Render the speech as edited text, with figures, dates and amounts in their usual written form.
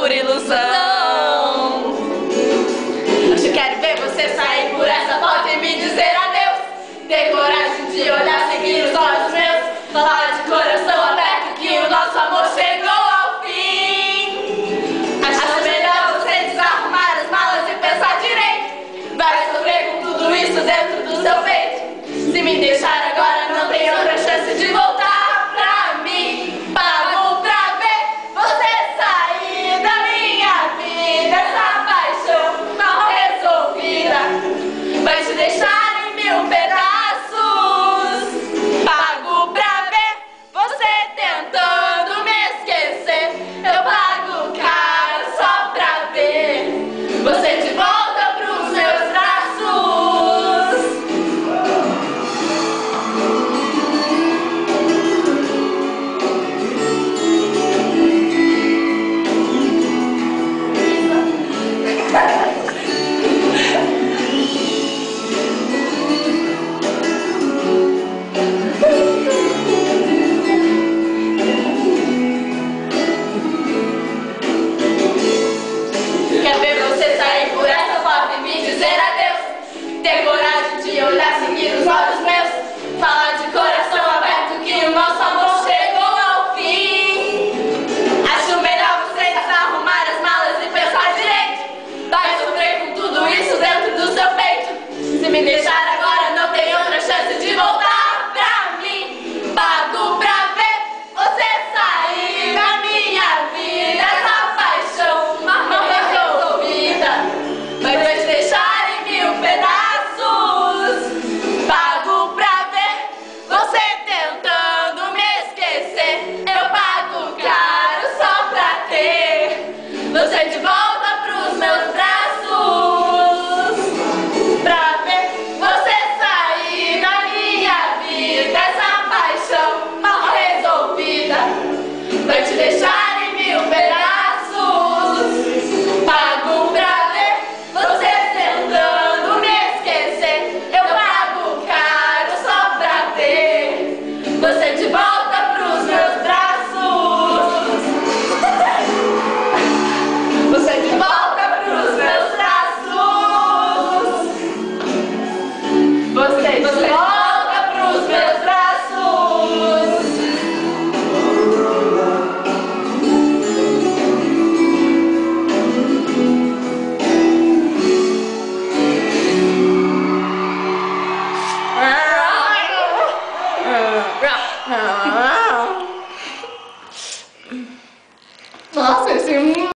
por ilusão. Hoje quero ver você sair por essa porta e me dizer adeus. Ter coragem de olhar, seguir os olhos meus, falar de coração aberto que o nosso amor chegou ao fim. Acho melhor você desarrumar as malas e pensar direito. Vai sofrer com tudo isso dentro do seu peito. Se me deixar agora não tem outra chance de voltar pra mim. Pago pra ver você sair da minha vida. Essa paixão mal resolvida vai te deixar em mil pedaços. Pago pra ver você tentando me esquecer. Eu pago caro só pra ver você de volta pros meus braços. Quero ver você sair por essa porta e me dizer adeus. Ter coragem de olhar, seguir os olhos meus, falar de coração aberto que o nosso amor chegou ao fim. Acho melhor você desarrumar as malas e pensar direito. Vai sofrer com tudo isso dentro do seu peito. Se me deixar agora não tem outra chance de voltar pra mim. Pago pra ver você sair da minha vida. Essa paixão mal resolvida vai te deixar em mil pedaços. Pago pra ver você tentando me esquecer. Eu pago caro só pra ter você de volta pros meus braços. Pra ver você sair da minha vida. Essa paixão mal resolvida vai te deixar em mil pedaços. Pago pra ver você tentando me esquecer. Eu pago caro só pra ter você de volta.